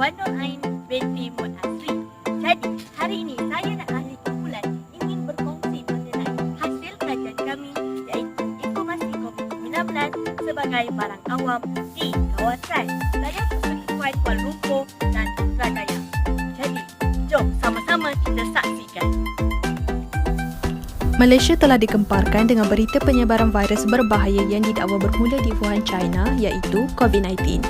Wan Nur Ain binti Mun Asri. Jadi, hari ini saya dan ahli kumpulan ingin berkongsi mengenai hasil kajian kami iaitu informasi COVID-19 sebagai barang awam di kawasan Daya Persekutuan Kuala Lumpur dan Putrajaya. Jadi, jom sama-sama kita saksikan. Malaysia telah dikemparkan dengan berita penyebaran virus berbahaya yang didakwa bermula di Wuhan, China iaitu COVID-19.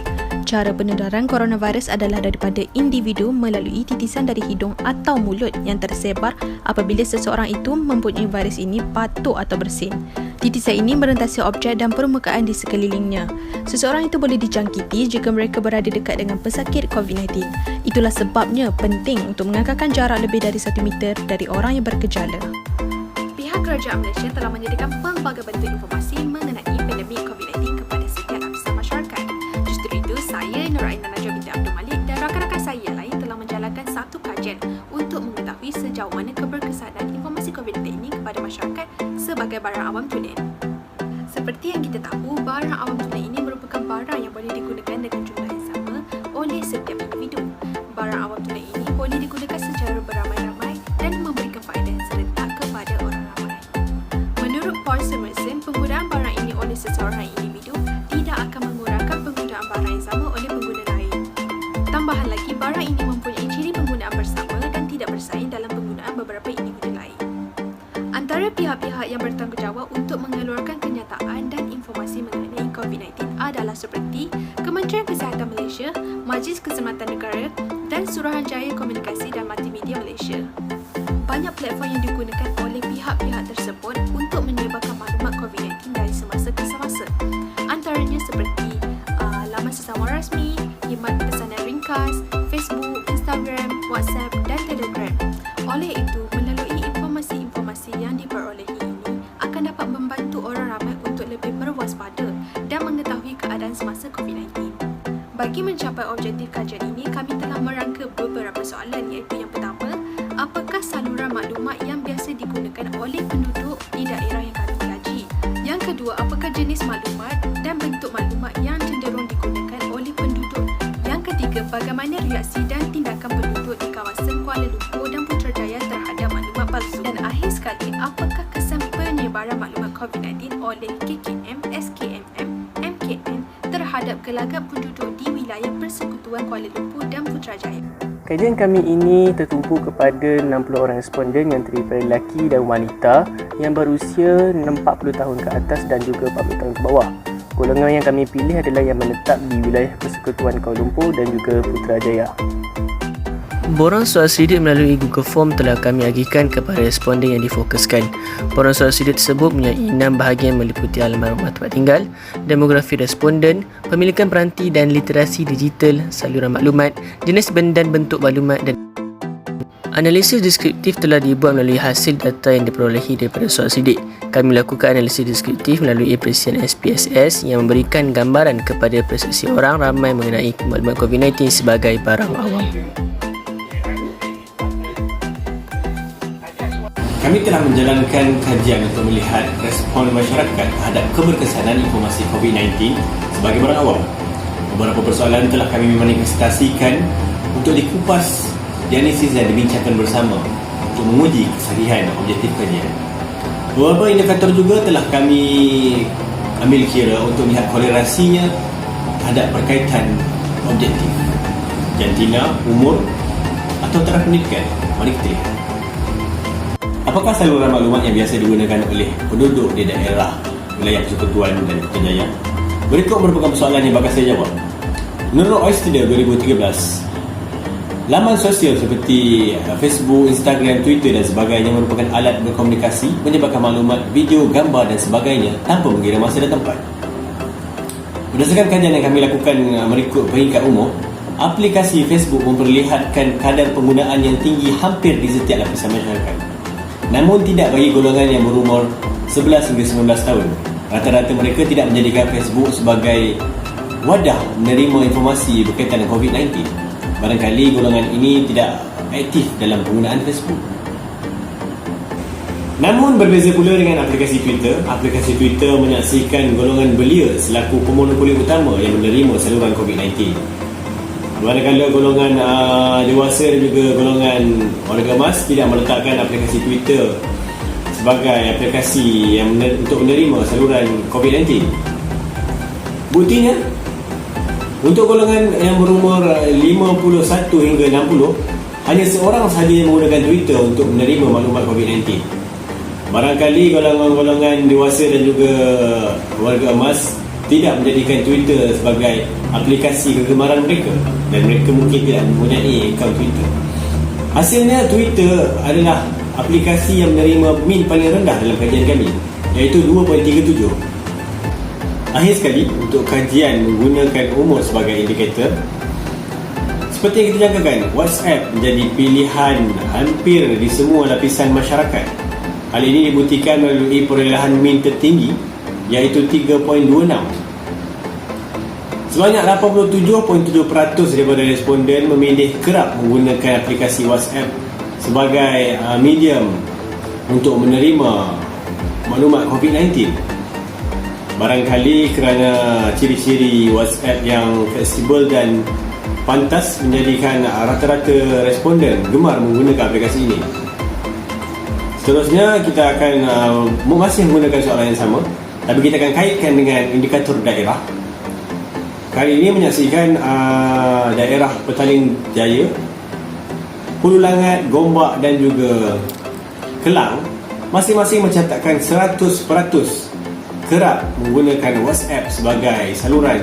Cara penedaran coronavirus adalah daripada individu melalui titisan dari hidung atau mulut yang tersebar apabila seseorang itu mempunyai virus ini batuk atau bersin. Titisan ini merentasi objek dan permukaan di sekelilingnya. Seseorang itu boleh dijangkiti jika mereka berada dekat dengan pesakit COVID-19. Itulah sebabnya penting untuk mengangkatkan jarak lebih dari 1 meter dari orang yang bergejala. Pihak Kerajaan Malaysia telah menyediakan pelbagai bentuk informasi mengenai pandemik COVID-19 kepada setiap lapisan masyarakat. Justru itu, saya, Nur Ain Najwa binti Abdul Malik dan rakan-rakan saya yang lain telah menjalankan satu kajian untuk mengetahui sejauh mana keberkesanan informasi COVID-19 ini kepada masyarakat sebagai barang awam tunai. Seperti yang kita tahu, barang awam tunai ini merupakan barang yang boleh digunakan dengan jumlah yang sama oleh setiap individu. Barang awam tunai ini boleh digunakan secara beramai-ramai dan memberikan faedah yang serentak kepada orang ramai. Menurut Paul Samuelson, penggunaan barang ini oleh seseorang individu tidak akan mengurangkan penggunaan barang yang sama oleh pengguna lain. Tambahan lagi, barang ini mempunyai ciri penggunaan bersama dan tidak bersaing dalam penggunaan beberapa individu lain. Antara pihak-pihak yang bertanggungjawab untuk mengeluarkan kenyataan dan informasi mengenai COVID-19 adalah seperti Kementerian Kesihatan Malaysia, Majlis Keselamatan Negara dan Suruhanjaya Komunikasi dan Multimedia Malaysia. Banyak platform yang digunakan oleh pihak-pihak tersebut untuk menyebarkan maklumat COVID-19 dari semasa ke semasa. Antaranya seperti laman sesama rasmi, khidmat pesanan ringkas, Facebook, Instagram, WhatsApp dan Telegram. Oleh itu, melalui informasi-informasi yang diperolehi ini akan dapat membantu orang ramai untuk lebih berwaspada dan mengetahui keadaan semasa COVID-19. Bagi mencapai objektif kajian ini, kami telah merangka beberapa soalan iaitu yang pertama, apakah saluran maklumat yang biasa digunakan oleh penduduk di daerah yang kami kaji? Yang kedua, apakah jenis maklumat dan bentuk maklumat yang cenderung digunakan oleh penduduk? Yang ketiga, bagaimana reaksi dan tindakan penduduk di kawasan Kuala Lumpur dan Putrajaya terhadap maklumat palsu? Dan akhir sekali, apakah kesan penyebaran maklumat COVID-19 oleh KKM, SKMM, MKN terhadap gelagat penduduk di wilayah Persekutuan Kuala Lumpur dan Putrajaya? Kajian kami ini tertumpu kepada 60 orang responden yang terdiri daripada lelaki dan wanita yang berusia 40 tahun ke atas dan juga 40 tahun ke bawah. Golongan yang kami pilih adalah yang menetap di wilayah Persekutuan Kuala Lumpur dan juga Putrajaya. Borang soal sidik melalui Google Form telah kami agihkan kepada responden yang difokuskan. Borang soal sidik tersebut mempunyai 6 bahagian meliputi alamat rumah tempat tinggal, demografi responden, pemilikan peranti dan literasi digital, saluran maklumat, jenis benda dan bentuk maklumat dan analisis deskriptif telah dibuat melalui hasil data yang diperolehi daripada soal sidik. Kami melakukan analisis deskriptif melalui perisian SPSS yang memberikan gambaran kepada persepsi orang ramai mengenai maklumat COVID-19 sebagai barang awam. Kami telah menjalankan kajian untuk melihat respon masyarakat terhadap keberkesanan informasi COVID-19 sebagai barang awam. Beberapa persoalan telah kami manifestasikan untuk dikupas, dianalisis dan dibincangkan bersama untuk menguji kesahihan dan objektif kajian. Beberapa indikator juga telah kami ambil kira untuk melihat korelasinya terhadap perkaitan objektif, jantina, umur atau taraf pendidikan. Mari kita lihat. Apakah saluran maklumat yang biasa digunakan oleh penduduk di daerah wilayah Persekutuan dan Putrajaya? Berikut merupakan persoalan yang bakal saya jawab. Menurut OECD 2013, laman sosial seperti Facebook, Instagram, Twitter dan sebagainya merupakan alat berkomunikasi, menyebarkan maklumat, video, gambar dan sebagainya tanpa mengira masa dan tempat. Berdasarkan kajian yang kami lakukan mengikut peringkat umur, aplikasi Facebook memperlihatkan kadar penggunaan yang tinggi hampir di setiap lapisan masyarakat. Namun tidak bagi golongan yang berumur 11 hingga 19 tahun. Rata-rata mereka tidak menjadikan Facebook sebagai wadah menerima informasi berkaitan dengan COVID-19. Barangkali golongan ini tidak aktif dalam penggunaan Facebook. Namun berbeza pula dengan aplikasi Twitter. Aplikasi Twitter menyaksikan golongan belia selaku pemonopoli utama yang menerima saluran COVID-19. Manakala golongan dewasa dan juga golongan warga emas tidak meletakkan aplikasi Twitter sebagai aplikasi yang untuk menerima saluran COVID-19. Buktinya, untuk golongan yang berumur 51 hingga 60, hanya seorang sahaja yang menggunakan Twitter untuk menerima maklumat COVID-19. Barangkali golongan dewasa dan juga warga emas tidak menjadikan Twitter sebagai aplikasi kegemaran mereka dan mereka mungkin tidak mempunyai akaun Twitter. Hasilnya, Twitter adalah aplikasi yang menerima min paling rendah dalam kajian kami, iaitu 2.37. Akhir sekali, untuk kajian menggunakan umur sebagai indikator, seperti yang kita jangkakan, WhatsApp menjadi pilihan hampir di semua lapisan masyarakat. Hal ini dibuktikan melalui perolehan min tertinggi, iaitu 3.26. Sebanyak 87.7% daripada responden memilih kerap menggunakan aplikasi WhatsApp sebagai medium untuk menerima maklumat COVID-19. Barangkali kerana ciri-ciri WhatsApp yang fleksibel dan pantas menjadikan rata-rata responden gemar menggunakan aplikasi ini. Seterusnya, kita akan masih menggunakan soalan yang sama, tapi kita akan kaitkan dengan indikator daerah. Kali ini menyaksikan daerah Petaling Jaya, Hulu Langat, Gombak dan juga Kelang masing-masing mencatatkan 100% kerap menggunakan WhatsApp sebagai saluran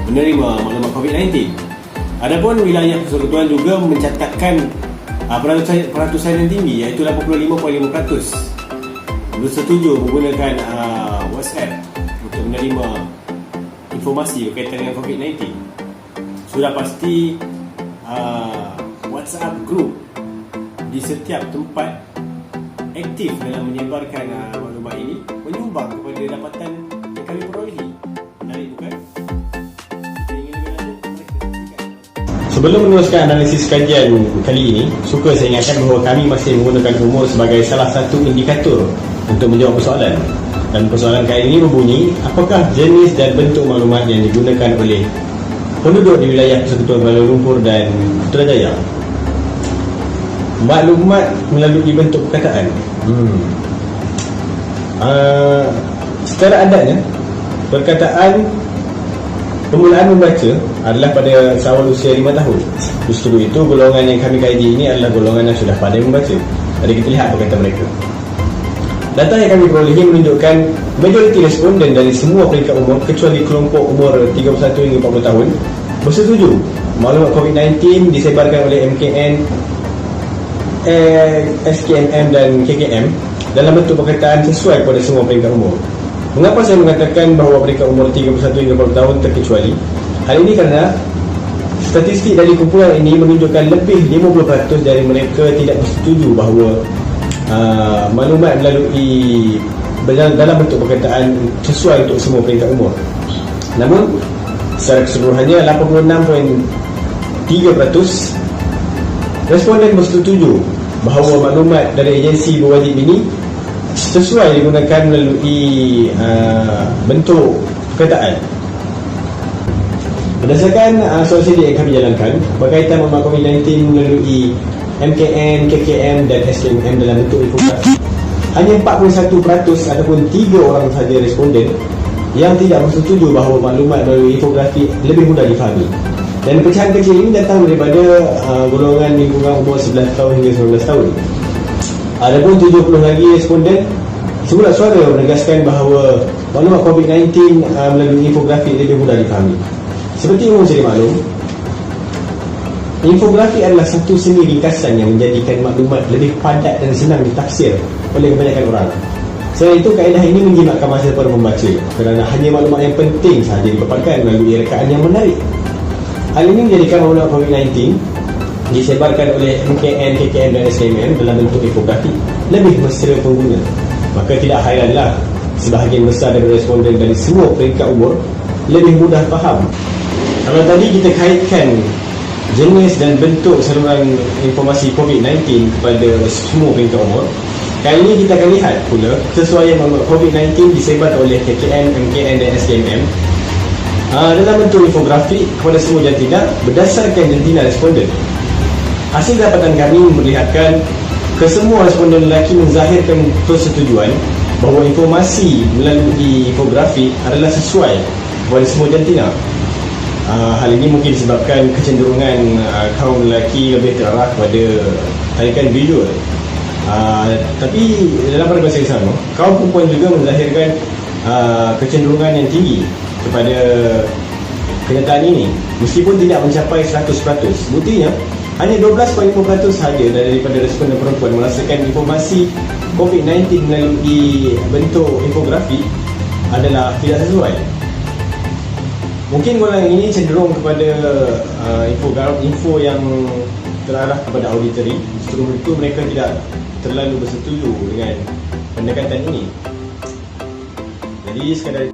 menerima maklumat COVID-19. Adapun wilayah Persekutuan juga mencatatkan peratusan yang tinggi, iaitu 85.5% bersetuju menggunakan WhatsApp untuk menerima informasi berkaitan dengan COVID-19. Sudah pasti WhatsApp group di setiap tempat aktif dalam menyebarkan maklumat ini menyumbang kepada dapatan yang kami perolehi. Menarik bukan? Sebelum meneruskan analisis kajian kali ini, suka saya ingatkan bahawa kami masih menggunakan umur sebagai salah satu indikator untuk menjawab persoalan. Dan persoalan kali ini berbunyi, apakah jenis dan bentuk maklumat yang digunakan oleh penduduk di wilayah Persekutuan Kuala Lumpur dan Putrajaya? Maklumat melalui bentuk perkataan. Secara adatnya, perkataan permulaan membaca adalah pada seawal usia 5 tahun. Justru itu, golongan yang kami kaji ini adalah golongan yang sudah pandai membaca. Jadi kita lihat apa kata mereka. Data yang kami perolehi menunjukkan majoriti responden dari semua peringkat umur kecuali kelompok umur 31 hingga 40 tahun bersetuju maklumat COVID-19 disebarkan oleh MKN, SKMM dan KKM dalam bentuk perkataan sesuai pada semua peringkat umur. Mengapa saya mengatakan bahawa peringkat umur 31 hingga 40 tahun terkecuali? Hal ini kerana statistik dari kumpulan ini menunjukkan lebih 50% dari mereka tidak bersetuju bahawa maklumat melalui dalam bentuk perkataan sesuai untuk semua peringkat umur. Namun secara keseluruhannya 86.3% responden bersetuju bahawa maklumat dari agensi berwajib ini sesuai digunakan melalui bentuk perkataan. Berdasarkan soal sidik yang kami jalankan berkaitan maklumat COVID-19 melalui MKN, KKM dan SKMM dalam bentuk infografi, hanya 41% ataupun 3 orang sahaja responden yang tidak bersetuju bahawa maklumat melalui infografi lebih mudah difahami. Dan pecahan kecil ini datang daripada golongan lingkungan umur 11 tahun hingga 19 tahun. Adapun 70 lagi responden sebulat suara menegaskan bahawa maklumat COVID-19 melalui infografi lebih mudah difahami. Seperti umum sedia maklum, infografi adalah satu seni ringkasan yang menjadikan maklumat lebih padat dan senang ditafsir oleh kebanyakan orang. Selain itu, kaedah ini menjimatkan masa para pembaca kerana hanya maklumat yang penting sahaja dipaparkan melalui rekaan yang menarik. Hal ini menjadikan maklumat COVID-19 disebarkan oleh MKN, KKM dan SKMM dalam bentuk infografi lebih mesra pengguna. Maka tidak hairanlah sebahagian besar dari responden dari semua peringkat umur lebih mudah faham. Kalau tadi kita kaitkan jenis dan bentuk saluran informasi COVID-19 kepada semua peringkat umur, kali ini kita akan lihat pula kesesuaian maklumat COVID-19 disebar oleh KKM, MKN dan SKMM dalam bentuk infografik kepada semua jantina berdasarkan jantina responden. Hasil dapatan kami memperlihatkan kesemua responden lelaki menzahirkan persetujuan bahawa informasi melalui infografik adalah sesuai kepada semua jantina. Hal ini mungkin disebabkan kecenderungan kaum lelaki lebih terarah kepada tarikan visual. Tapi dalam pada masa yang sama, kaum perempuan juga menzahirkan kecenderungan yang tinggi kepada kenyataan ini meskipun tidak mencapai 100%. Buktinya hanya 12.5% sahaja daripada responden perempuan merasakan informasi COVID-19 melalui bentuk infografik adalah tidak sesuai. Mungkin golongan ini cenderung kepada info yang terarah kepada auditory. Justru itu mereka tidak terlalu bersetuju dengan pendekatan ini. Jadi sekadar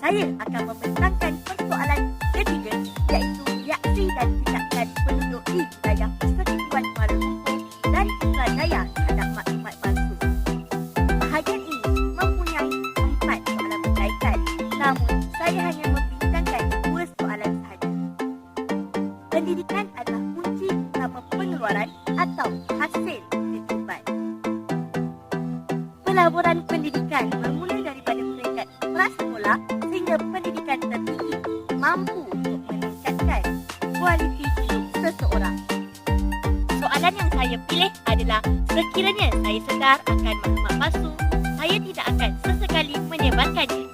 Saya akan membentangkan persoalan ketiga, iaitu reaksi dan tindakan penduduk di wilayah Persekutuan Kuala Lumpur dan Putrajaya terhadap maklumat palsu. Bahagian ini mempunyai 4 soalan berkaitan, namun saya hanya membincangkan 2 soalan sahaja. Pendidikan adalah kunci utama pengeluaran atau hasil kehidupan. Pelaburan pendidikan bermula daripada peringkat prasekolah sehingga pendidikan tertinggi mampu untuk meningkatkan kualiti hidup seseorang. Soalan yang saya pilih adalah, sekiranya saya sedar akan maklumat palsu, saya tidak akan sesekali menyebarkannya.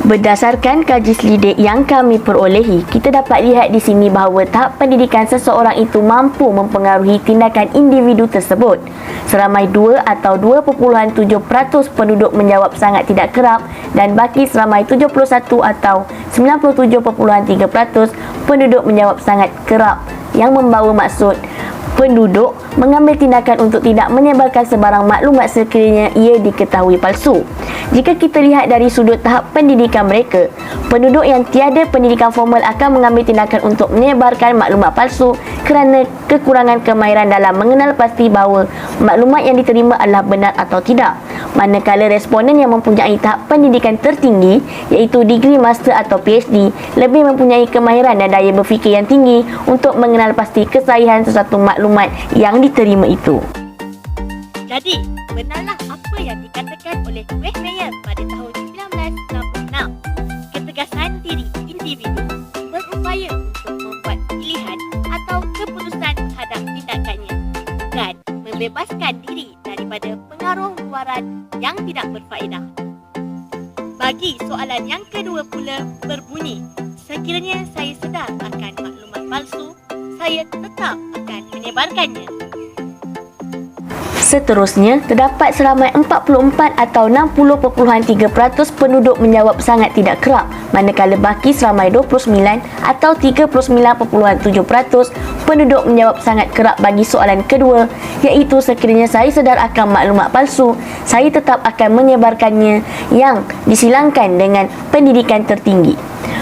Berdasarkan kaji selidik yang kami perolehi, kita dapat lihat di sini bahawa tahap pendidikan seseorang itu mampu mempengaruhi tindakan individu tersebut. Seramai 2 atau 2.7% penduduk menjawab sangat tidak kerap dan baki seramai 71 atau 97.3% penduduk menjawab sangat kerap, yang membawa maksud penduduk mengambil tindakan untuk tidak menyebarkan sebarang maklumat sekiranya ia diketahui palsu. Jika kita lihat dari sudut tahap pendidikan mereka, penduduk yang tiada pendidikan formal akan mengambil tindakan untuk menyebarkan maklumat palsu kerana kekurangan kemahiran dalam mengenal pasti bahawa maklumat yang diterima adalah benar atau tidak. Manakala responden yang mempunyai tahap pendidikan tertinggi, iaitu degree master atau PhD, lebih mempunyai kemahiran dan daya berfikir yang tinggi untuk mengenal pasti kesahihan sesuatu maklumat yang diterima itu. Jadi, benarlah apa yang dikatakan oleh Westmeyer pada tahun 1966. Ketegasan diri individu berupaya untuk membuat pilihan atau keputusan terhadap tindakannya dan membebaskan diri daripada pengaruh luaran yang tidak berfaedah. Bagi soalan yang kedua pula berbunyi, sekiranya saya sedar akan maklumat palsu, saya tetap akan menyebarkannya. Seterusnya, terdapat seramai 44 atau 60.3% penduduk menjawab sangat tidak kerap, manakala baki seramai 29 atau 39.7% penduduk menjawab sangat kerap bagi soalan kedua, iaitu sekiranya saya sedar akan maklumat palsu, saya tetap akan menyebarkannya, yang disilangkan dengan pendidikan tertinggi.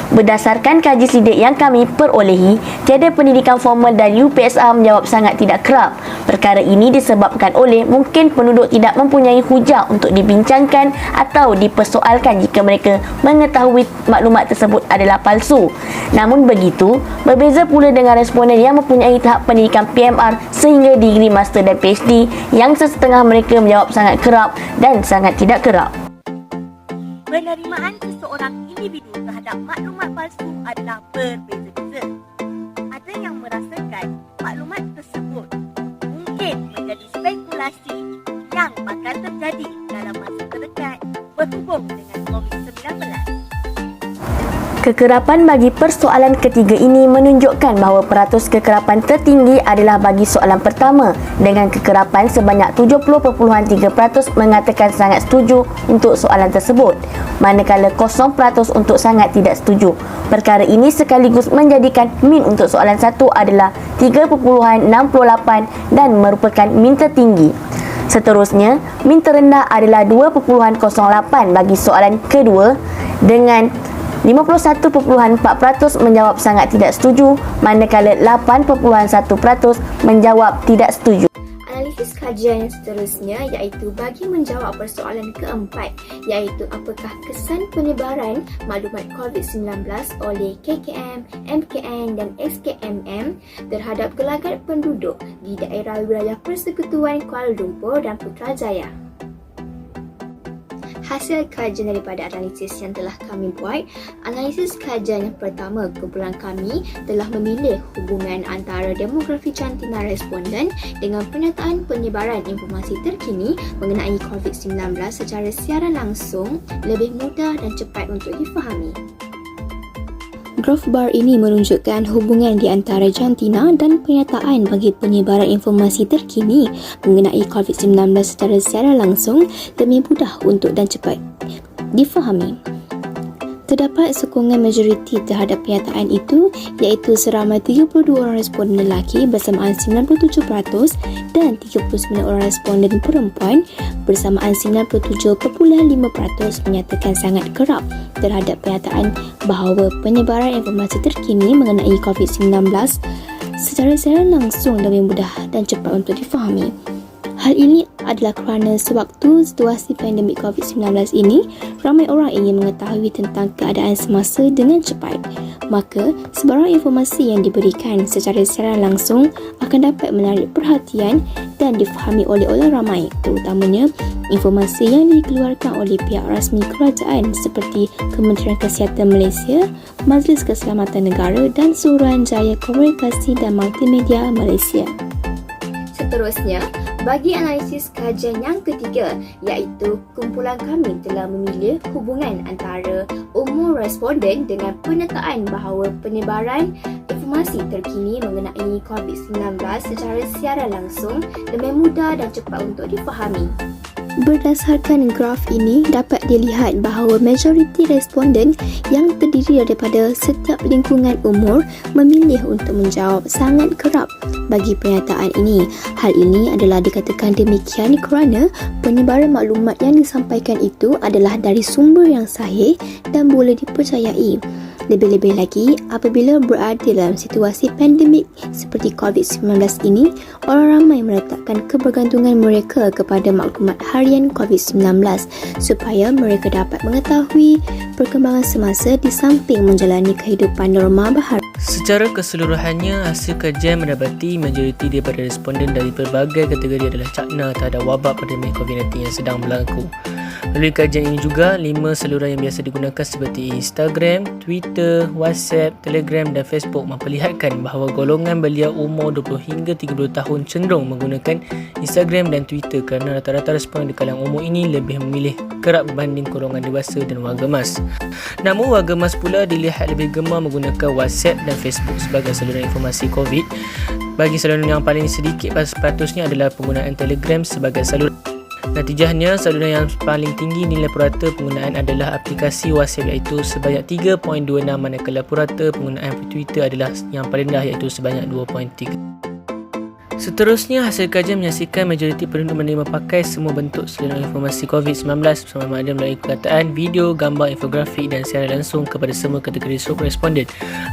Berdasarkan kaji selidik yang kami perolehi, tiada pendidikan formal dan UPSR menjawab sangat tidak kerap. Perkara ini disebabkan oleh mungkin penduduk tidak mempunyai hujah untuk dibincangkan atau dipersoalkan jika mereka mengetahui maklumat tersebut adalah palsu. Namun begitu, berbeza pula dengan responden yang mempunyai tahap pendidikan PMR sehingga degree master dan PhD, yang sesetengah mereka menjawab sangat kerap dan sangat tidak kerap. Penerimaan seseorang individu terhadap maklumat palsu adalah berbeza-beza. Ada yang merasakan maklumat tersebut mungkin menjadi spekulasi yang bakal terjadi dalam masa terdekat berhubung dengan COVID-19. Kekerapan bagi persoalan ketiga ini menunjukkan bahawa peratus kekerapan tertinggi adalah bagi soalan pertama, dengan kekerapan sebanyak 70.3% mengatakan sangat setuju untuk soalan tersebut, manakala 0% untuk sangat tidak setuju. Perkara ini sekaligus menjadikan min untuk soalan 1 adalah 3.68 dan merupakan min tertinggi. Seterusnya, min terendah adalah 2.08 bagi soalan kedua dengan 51.4% menjawab sangat tidak setuju, manakala 8.1% menjawab tidak setuju. Analisis Analisis kajian yang seterusnya iaitu bagi menjawab persoalan keempat, iaitu apakah kesan penyebaran maklumat COVID-19 oleh KKM, MKN dan SKMM terhadap gelagat penduduk di daerah wilayah Persekutuan Kuala Lumpur dan Putrajaya. Hasil kajian daripada analisis yang telah kami buat, analisis kajian yang pertama, kumpulan kami telah memilih hubungan antara demografi jantina responden dengan pernyataan penyebaran informasi terkini mengenai COVID-19 secara siaran langsung lebih mudah dan cepat untuk difahami. Graf bar ini menunjukkan hubungan di antara jantina dan pernyataan bagi penyebaran informasi terkini mengenai COVID-19 secara siaran langsung lebih mudah untuk dan cepat difahami. Terdapat sokongan majoriti terhadap pernyataan itu, iaitu seramai 32 orang responden lelaki bersamaan 97% dan 39 orang responden perempuan bersamaan 97.5% menyatakan sangat kerap terhadap pernyataan bahawa penyebaran informasi terkini mengenai COVID-19 secara siaran langsung lebih mudah dan cepat untuk difahami. Hal ini adalah kerana sewaktu situasi pandemik COVID-19 ini, ramai orang ingin mengetahui tentang keadaan semasa dengan cepat. Maka, sebarang informasi yang diberikan secara siaran langsung akan dapat menarik perhatian dan difahami oleh ramai, terutamanya informasi yang dikeluarkan oleh pihak rasmi kerajaan seperti Kementerian Kesihatan Malaysia, Majlis Keselamatan Negara dan Suruhanjaya Komunikasi dan Multimedia Malaysia. Seterusnya, bagi analisis kajian yang ketiga, iaitu kumpulan kami telah memilih hubungan antara umur responden dengan pernyataan bahawa penyebaran informasi terkini mengenai COVID-19 secara siaran langsung lebih mudah dan cepat untuk difahami. Berdasarkan graf ini, dapat dilihat bahawa majoriti responden yang terdiri daripada setiap lingkungan umur memilih untuk menjawab sangat kerap bagi pernyataan ini. Hal ini adalah dikatakan demikian kerana penyebaran maklumat yang disampaikan itu adalah dari sumber yang sahih dan boleh dipercayai. Lebih-lebih lagi, apabila berada dalam situasi pandemik seperti COVID-19 ini, orang ramai meletakkan kebergantungan mereka kepada maklumat harian COVID-19 supaya mereka dapat mengetahui perkembangan semasa di samping menjalani kehidupan normal berhari. Secara keseluruhannya, hasil kajian mendapati majoriti daripada responden dari pelbagai kategori adalah cakna terhadap wabak pandemik COVID-19 yang sedang berlaku. Melalui kajian ini juga, 5 saluran yang biasa digunakan seperti Instagram, Twitter, WhatsApp, Telegram dan Facebook memperlihatkan bahawa golongan belia umur 20 hingga 30 tahun cenderung menggunakan Instagram dan Twitter kerana rata-rata responden di kalangan umur ini lebih memilih kerap berbanding golongan dewasa dan warga emas. Namun, warga emas pula dilihat lebih gemar menggunakan WhatsApp dan Facebook sebagai saluran informasi COVID. Bagi saluran yang paling sedikit sepatutnya adalah penggunaan Telegram sebagai saluran. Natijahnya, saluran yang paling tinggi nilai purata penggunaan adalah aplikasi WhatsApp iaitu sebanyak 3.26 manakala purata penggunaan Twitter adalah yang paling rendah iaitu sebanyak 2.3. Seterusnya, hasil kajian menyaksikan majoriti penduduk menerima pakai semua bentuk saluran informasi COVID-19 bersama ada melalui perkataan, video, gambar, infografik dan siaran langsung kepada semua kategori responden.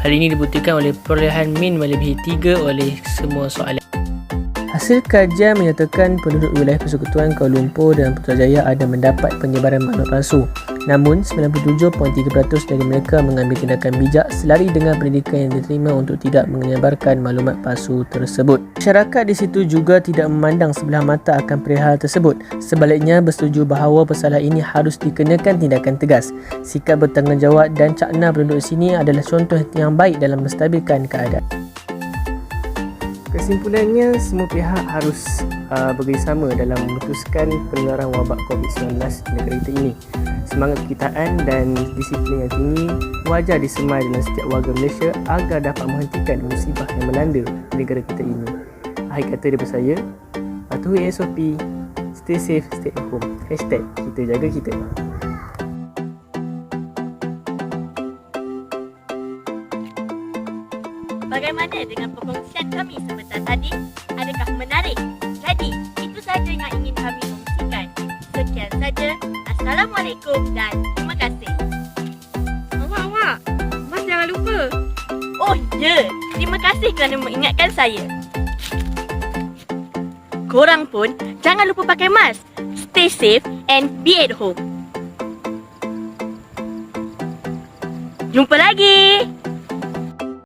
Hal ini dibuktikan oleh perolehan min melebihi 3 oleh semua soalan. Hasil kajian menyatakan penduduk wilayah Persekutuan Kuala Lumpur dan Putrajaya ada mendapat penyebaran maklumat palsu. Namun, 97.3% dari mereka mengambil tindakan bijak selari dengan pendidikan yang diterima untuk tidak menyebarkan maklumat palsu tersebut. Masyarakat di situ juga tidak memandang sebelah mata akan perihal tersebut. Sebaliknya, bersetuju bahawa masalah ini harus dikenakan tindakan tegas. Sikap bertanggungjawab dan cakna penduduk sini adalah contoh yang baik dalam menstabilkan keadaan. Kesimpulannya, semua pihak harus bekerjasama dalam memutuskan penularan wabak COVID-19 di negara kita ini. Semangat kekitaan dan disiplin yang tinggi wajar disemai dalam setiap warga Malaysia agar dapat menghentikan musibah yang melanda negara kita ini. Akhir kata daripada saya, patuhi SOP, stay safe, stay at home. #kita jaga kita. Bagaimana dengan perkongsian kami sebentar tadi? Adakah menarik? Jadi, itu saja yang ingin kami kongsikan. Sekian saja. Assalamualaikum dan terima kasih. Awak, Mas jangan lupa. Oh ya, terima kasih kerana mengingatkan saya. korang pun jangan lupa pakai mask. Stay safe and be at home. Jumpa lagi.